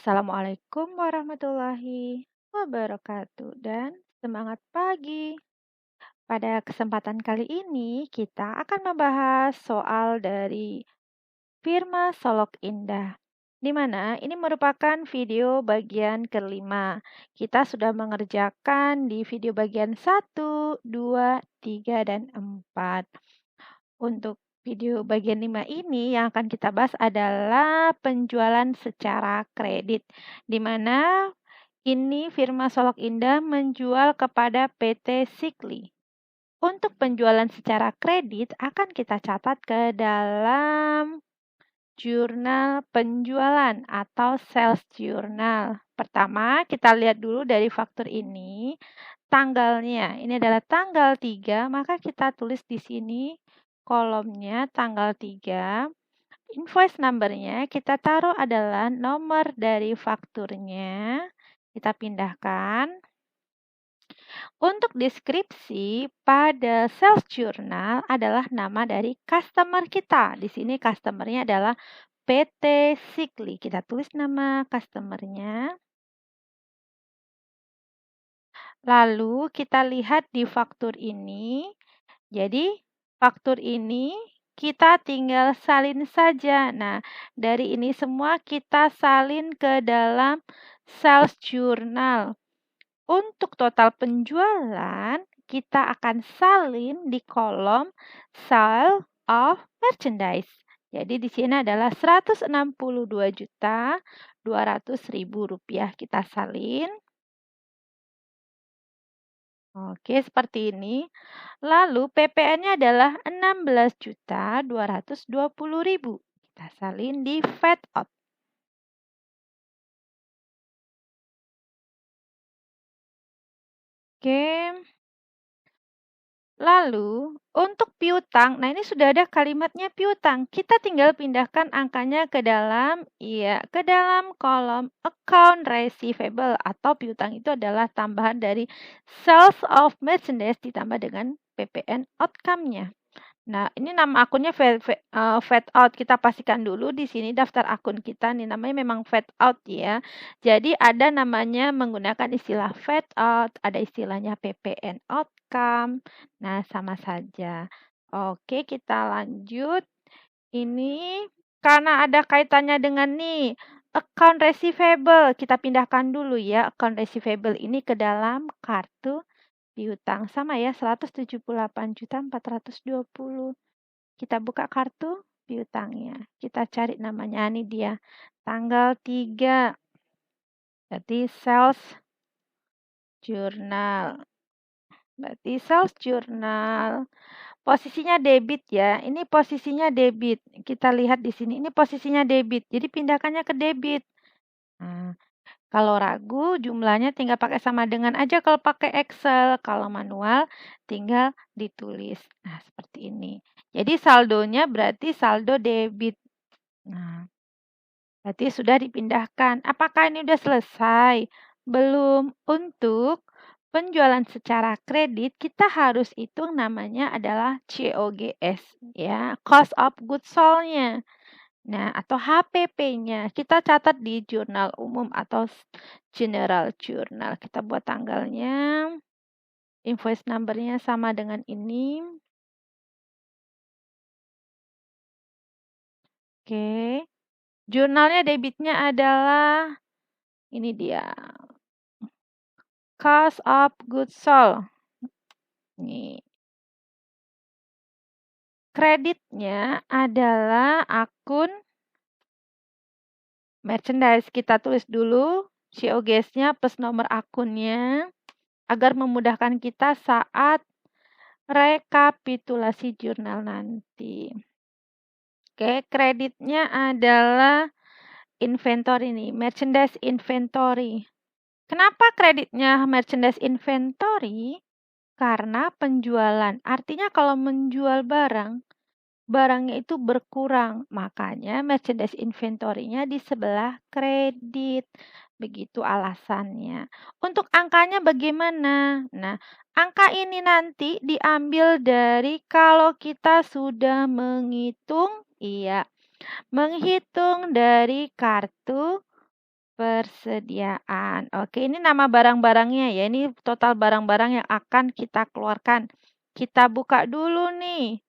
Assalamualaikum warahmatullahi wabarakatuh dan semangat pagi. Pada kesempatan kali ini kita akan membahas soal dari Firma Solok Indah, di mana ini merupakan video bagian kelima. Kita sudah mengerjakan di video bagian 1, 2, 3, dan 4. Untuk video bagian 5 ini yang akan kita bahas adalah penjualan secara kredit, di mana ini Firma Solok Indah menjual kepada PT Sikli. Untuk penjualan secara kredit akan kita catat ke dalam jurnal penjualan atau sales journal. Pertama, kita lihat dulu dari faktur ini tanggalnya. Ini adalah tanggal 3, maka kita tulis di sini kolomnya tanggal 3. Invoice number-nya kita taruh adalah nomor dari fakturnya. Kita pindahkan. Untuk deskripsi pada sales journal adalah nama dari customer kita. Di sini customer-nya adalah PT Sikli. Kita tulis nama customer-nya. Lalu kita lihat di faktur ini. Jadi faktur ini kita tinggal salin saja. Nah, dari ini semua kita salin ke dalam sales journal. Untuk total penjualan, kita akan salin di kolom sale of merchandise. Jadi di sini adalah Rp162.200.000 kita salin. Oke, seperti ini. Lalu PPN-nya adalah 16.220.000. Kita salin di fade out. Oke. Lalu untuk piutang, nah ini sudah ada kalimatnya piutang. Kita tinggal pindahkan angkanya ke dalam kolom account receivable atau piutang itu adalah tambahan dari sales of merchandise ditambah dengan PPN outcome-nya. Nah, ini nama akunnya fade out. Kita pastikan dulu di sini daftar akun kita nih namanya memang fade out ya. Jadi ada namanya menggunakan istilah fade out, ada istilahnya PPN outcome. Nah, sama saja. Oke, kita lanjut. Ini karena ada kaitannya dengan nih account receivable, kita pindahkan dulu ya account receivable ini ke dalam kartu piutang sama ya 178.420. Kita buka kartu piutangnya. Kita cari namanya ini dia. Tanggal 3. Berarti sales journal. Posisinya debit ya. Ini posisinya debit. Kita lihat di sini. Ini posisinya debit. Jadi pindahkannya ke debit. Nah, kalau ragu jumlahnya tinggal pakai sama dengan aja kalau pakai Excel. Kalau manual tinggal ditulis. Nah, seperti ini. Jadi saldonya berarti saldo debit. Nah, berarti sudah dipindahkan. Apakah ini sudah selesai? Belum. Untuk penjualan secara kredit kita harus hitung namanya adalah COGS ya, cost of goods sold-nya. Nah, atau HPP-nya kita catat di jurnal umum atau general journal. Kita buat tanggalnya. Invoice number-nya sama dengan ini. Oke. Jurnalnya debitnya adalah ini dia. Cost of goods sold. Nih. Kreditnya adalah akun merchandise. Kita tulis dulu COGS-nya plus nomor akunnya agar memudahkan kita saat rekapitulasi jurnal nanti. Oke, kreditnya adalah inventory nih, merchandise inventory. Kenapa kreditnya merchandise inventory? Karena penjualan. Artinya kalau menjual barang, barangnya itu berkurang. Makanya merchandise inventory-nya di sebelah kredit. Begitu alasannya. Untuk angkanya bagaimana? Nah, angka ini nanti diambil dari kalau kita sudah menghitung dari kartu persediaan. Oke, ini nama barang-barangnya ya. Ini total barang-barang yang akan kita keluarkan. Kita buka dulu nih.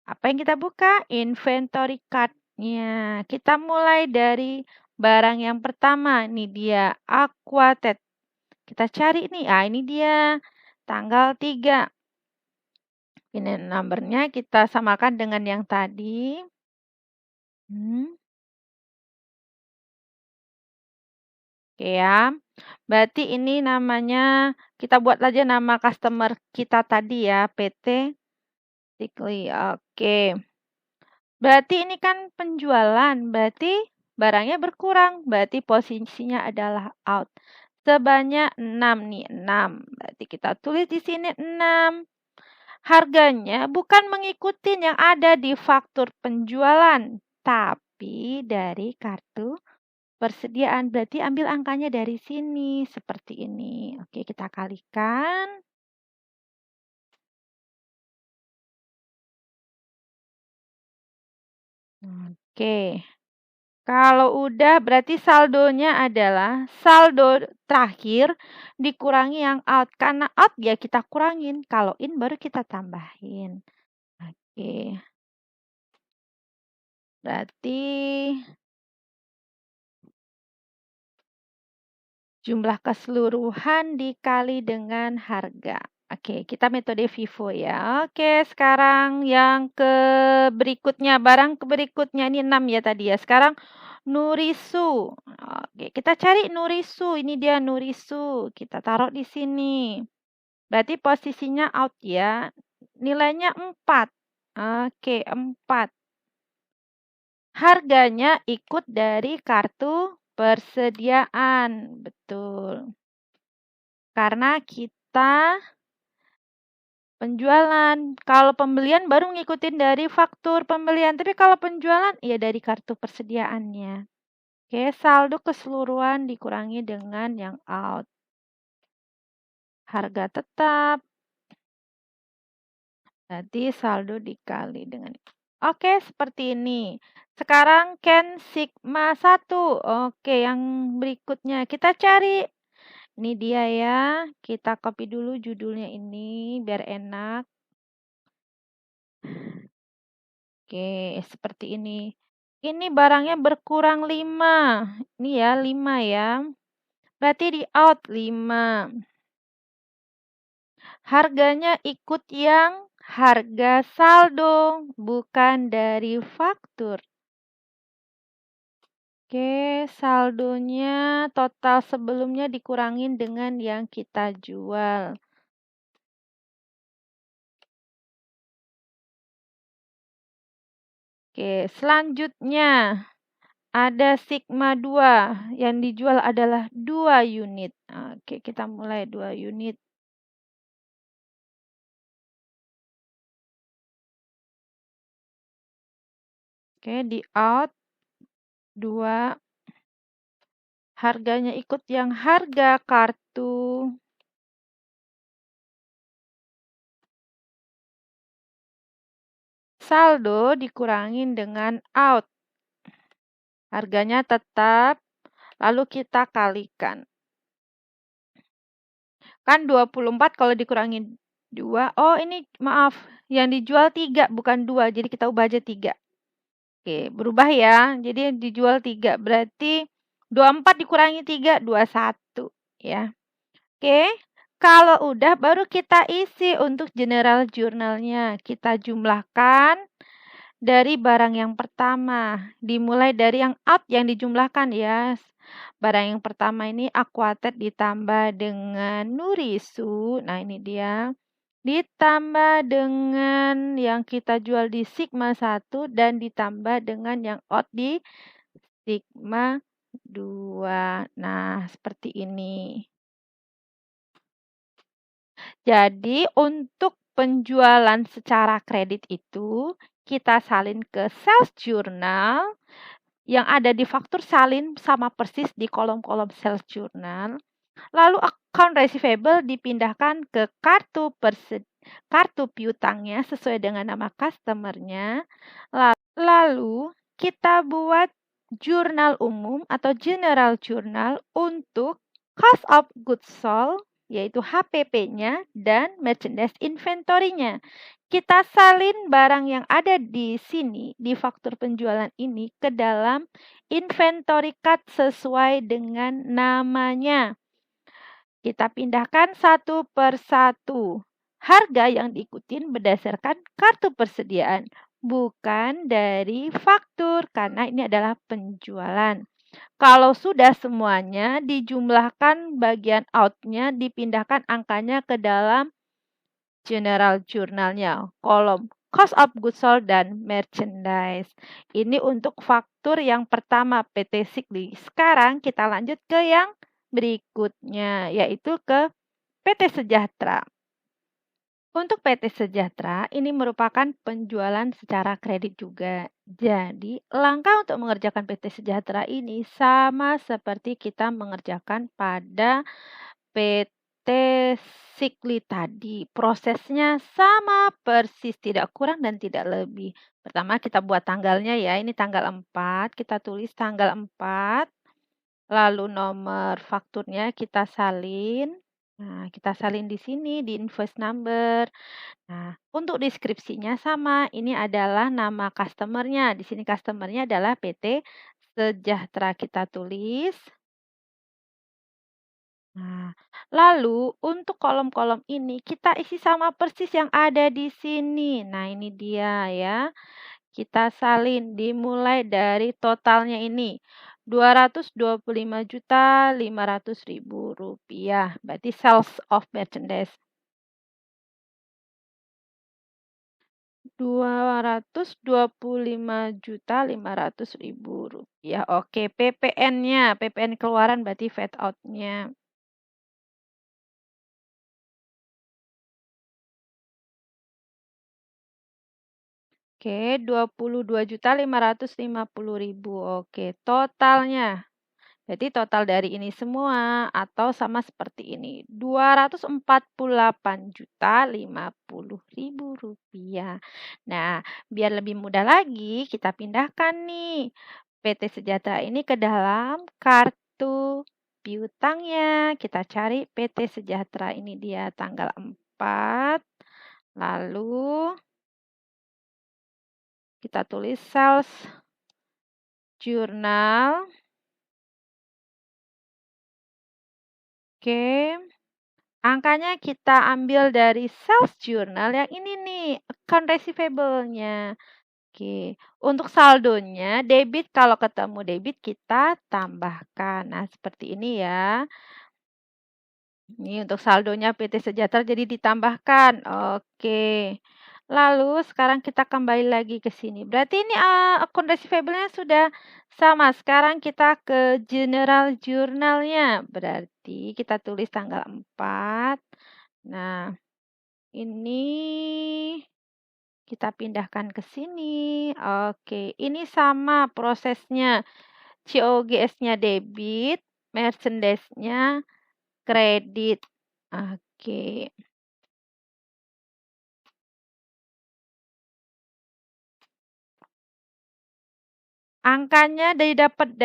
Apa yang kita buka? Inventory card-nya. Kita mulai dari barang yang pertama. Ini dia, Aquatet. Kita cari nih. Ini dia. Tanggal 3. Ini nomornya kita samakan dengan yang tadi. Oke ya. Berarti ini namanya, kita buat aja nama customer kita tadi ya, PT Sikli. Oke. Berarti ini kan penjualan, berarti barangnya berkurang, berarti posisinya adalah out. Sebanyak 6 nih, 6. Berarti kita tulis di sini 6. Harganya bukan mengikuti yang ada di faktur penjualan, tapi dari kartu persediaan. Berarti ambil angkanya dari sini, seperti ini. Oke, kita kalikan. Oke. Kalau udah berarti saldonya adalah saldo terakhir dikurangi yang out. Karena out ya kita kurangin, kalau in baru kita tambahin. Oke. Berarti jumlah keseluruhan dikali dengan harga. Oke, kita metode FIFO ya. Oke, sekarang yang berikutnya, barang berikutnya ini 6 ya tadi ya. Sekarang Nurisu. Oke, kita cari Nurisu. Ini dia Nurisu. Kita taruh di sini. Berarti posisinya out ya. Nilainya 4. Oke, 4. Harganya ikut dari kartu persediaan. Betul. Karena kita penjualan. Kalau pembelian baru ngikutin dari faktur pembelian. Tapi kalau penjualan ya dari kartu persediaannya. Oke, saldo keseluruhan dikurangi dengan yang out. Harga tetap. Nanti saldo dikali dengan. Oke, seperti ini. Sekarang Ken Sigma 1. Oke, yang berikutnya kita cari. Ini dia ya. Kita copy dulu judulnya ini biar enak. Oke, seperti ini. Ini barangnya berkurang 5. Ini ya, 5 ya. Berarti di out 5. Harganya ikut yang harga saldo, bukan dari faktur. Oke, saldonya total sebelumnya dikurangin dengan yang kita jual. Oke, selanjutnya ada Sigma 2. Yang dijual adalah 2 unit. Oke, kita mulai 2 unit. Oke, di out 2. Harganya ikut yang harga kartu. Saldo dikurangin dengan out. Harganya tetap, lalu kita kalikan. Kan 24 kalau dikurangin 2. Oh, ini maaf. Yang dijual 3 bukan 2. Jadi kita ubah aja 3. Oke, berubah ya. Jadi dijual 3. Berarti 24 dikurangi 3, 21 ya. Oke. Kalau udah baru kita isi untuk general journalnya. Kita jumlahkan dari barang yang pertama. Dimulai dari yang out yang dijumlahkan ya. Barang yang pertama ini Aquatet ditambah dengan Nurisu. Nah ini dia. Ditambah dengan yang kita jual di Sigma 1 dan ditambah dengan yang out di Sigma 2. Nah seperti ini. Jadi untuk penjualan secara kredit itu kita salin ke sales journal. Yang ada di faktur salin sama persis di kolom-kolom sales journal. Lalu account receivable dipindahkan ke kartu piutangnya sesuai dengan nama customernya. Lalu kita buat jurnal umum atau general journal untuk cost of goods sold, yaitu HPP-nya, dan merchandise inventory-nya. Kita salin barang yang ada di sini, di faktur penjualan ini, ke dalam inventory card sesuai dengan namanya. Kita pindahkan satu per satu. Harga yang diikutin berdasarkan kartu persediaan, bukan dari faktur, karena ini adalah penjualan. Kalau sudah semuanya, dijumlahkan bagian out-nya, dipindahkan angkanya ke dalam general journal-nya, kolom cost of goods sold dan merchandise. Ini untuk faktur yang pertama PT Sigli. Sekarang kita lanjut ke yang berikutnya, yaitu ke PT Sejahtera. Untuk PT Sejahtera, ini merupakan penjualan secara kredit juga. Jadi, langkah untuk mengerjakan PT Sejahtera ini sama seperti kita mengerjakan pada PT Sikli tadi. Prosesnya sama persis, tidak kurang dan tidak lebih. Pertama kita buat tanggalnya ya, ini tanggal 4, kita tulis tanggal 4, lalu nomor fakturnya kita salin. Nah, kita salin di sini di invoice number. Nah, untuk deskripsinya sama, ini adalah nama customer-nya. Di sini customer-nya adalah PT Sejahtera, kita tulis. Nah, lalu untuk kolom-kolom ini kita isi sama persis yang ada di sini. Nah, ini dia ya. Kita salin dimulai dari totalnya ini. Rp225.500.000. Berarti sales of merchandise. Rp225.500.000. Oke, PPN-nya, PPN keluaran berarti fade out-nya. Oke, 22.550.000. Oke, totalnya. Jadi total dari ini semua atau sama seperti ini. Rp248.050.000. Nah, biar lebih mudah lagi, kita pindahkan nih PT Sejahtera ini ke dalam kartu piutangnya. Kita cari PT Sejahtera, ini dia tanggal 4. Lalu kita tulis sales journal. Oke. Angkanya kita ambil dari sales journal yang ini nih, account receivable-nya. Oke. Untuk saldonya, debit kalau ketemu debit kita tambahkan. Nah, seperti ini ya. Ini untuk saldonya PT Sejahtera jadi ditambahkan. Oke. Lalu sekarang kita kembali lagi ke sini. Berarti ini akun receivable-nya sudah sama. Sekarang kita ke general journal-nya. Berarti kita tulis tanggal 4. Nah, ini kita pindahkan ke sini. Oke, ini sama prosesnya. COGS-nya debit, merchandise-nya kredit. Oke. Angkanya didapat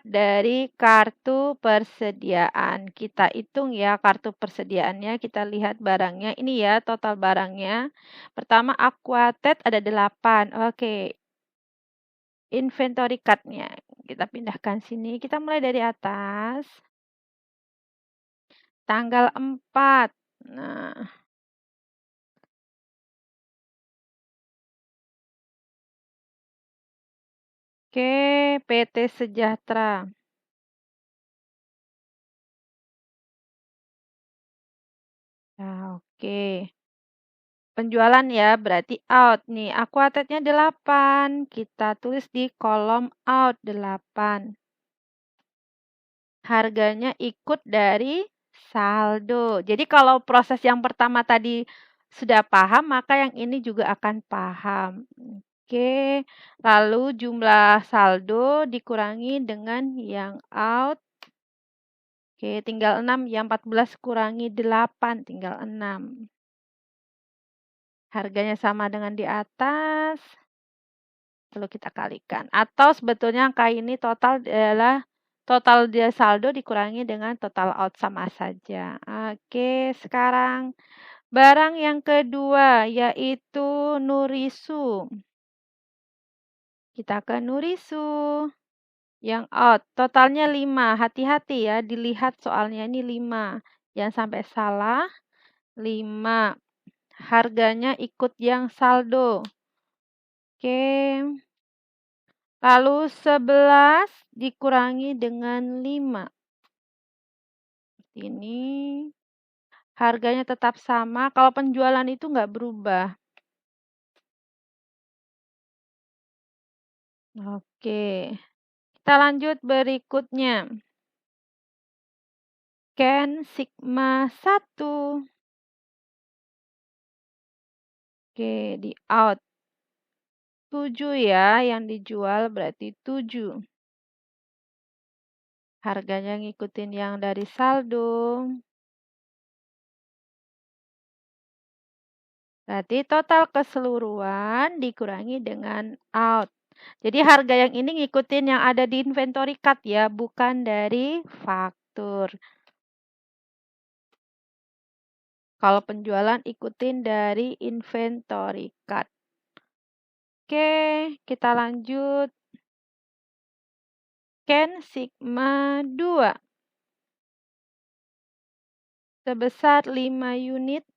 dari kartu persediaan. Kita hitung ya kartu persediaannya, kita lihat barangnya. Ini ya total barangnya. Pertama Aquated ada 8. Oke. Inventory card-nya. Kita pindahkan sini. Kita mulai dari atas. Tanggal 4. Nah, oke, PT Sejahtera. Nah, oke. Penjualan ya, berarti out nih. Aquated-nya 8. Kita tulis di kolom out 8. Harganya ikut dari saldo. Jadi kalau proses yang pertama tadi sudah paham, maka yang ini juga akan paham. Oke, lalu jumlah saldo dikurangi dengan yang out. Oke, tinggal 6. Yang 14 kurangi 8, tinggal 6. Harganya sama dengan di atas. perlu kita kalikan. Atau sebetulnya angka ini total adalah total dia saldo dikurangi dengan total out sama saja. Oke, sekarang barang yang kedua yaitu Nurisu. Kita ke Nurisu. Yang out, totalnya 5. Hati-hati ya, dilihat soalnya ini 5. Jangan sampai salah. 5. Harganya ikut yang saldo. Oke. Lalu 11 dikurangi dengan 5. Ini harganya tetap sama. Kalau penjualan itu nggak berubah. Oke. Kita lanjut berikutnya. Ken Sigma 1. Oke, di out. 7 ya, yang dijual berarti 7. Harganya ngikutin yang dari saldo. Berarti total keseluruhan dikurangi dengan out. Jadi harga yang ini ngikutin yang ada di inventory card ya, bukan dari faktur. Kalau penjualan ikutin dari inventory card. Oke, kita lanjut. Ken Sigma 2. Sebesar 5 unit.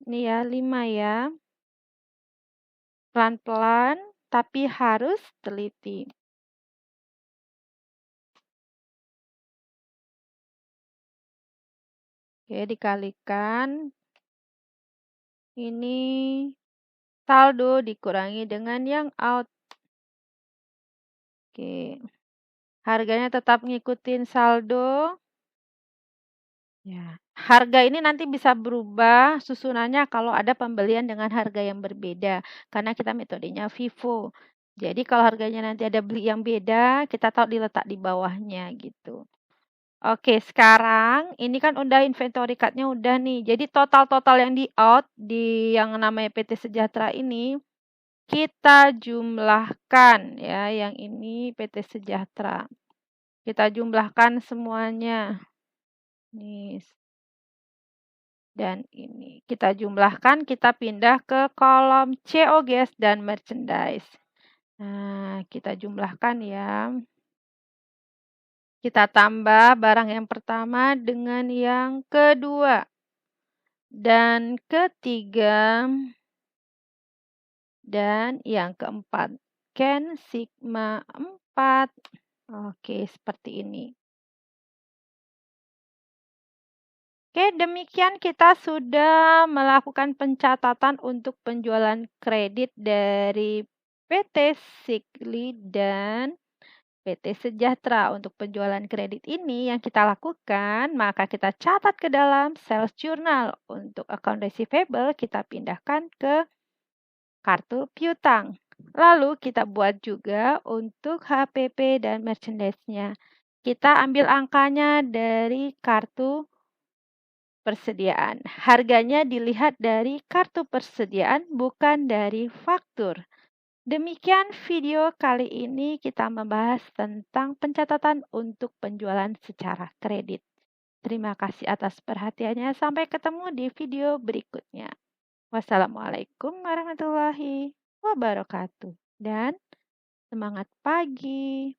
Ini ya, 5 ya. Pelan-pelan, tapi harus teliti. Oke, dikalikan. Ini saldo dikurangi dengan yang out. Oke. Harganya tetap ngikutin saldo. Ya. Harga ini nanti bisa berubah susunannya kalau ada pembelian dengan harga yang berbeda. Karena kita metodenya FIFO. Jadi kalau harganya nanti ada beli yang beda, kita tahu diletak di bawahnya gitu. Oke, sekarang ini kan udah inventory card-nya udah nih. Jadi total-total yang di out di yang namanya PT Sejahtera ini kita jumlahkan ya. Yang ini PT Sejahtera. Kita jumlahkan semuanya. Nih. Dan ini kita jumlahkan, kita pindah ke kolom COGS dan merchandise. Nah, kita jumlahkan ya. Kita tambah barang yang pertama dengan yang kedua. Dan ketiga. Dan yang keempat. Ken Sigma 4. Oke, seperti ini. Oke, demikian kita sudah melakukan pencatatan untuk penjualan kredit dari PT Sigli dan PT Sejahtera. Untuk penjualan kredit ini yang kita lakukan, maka kita catat ke dalam sales journal. Untuk account receivable, kita pindahkan ke kartu piutang. Lalu kita buat juga untuk HPP dan merchandise-nya. Kita ambil angkanya dari kartu persediaan. Harganya dilihat dari kartu persediaan, bukan dari faktur. Demikian video kali ini kita membahas tentang pencatatan untuk penjualan secara kredit. Terima kasih atas perhatiannya. Sampai ketemu di video berikutnya. Wassalamualaikum warahmatullahi wabarakatuh. Dan semangat pagi.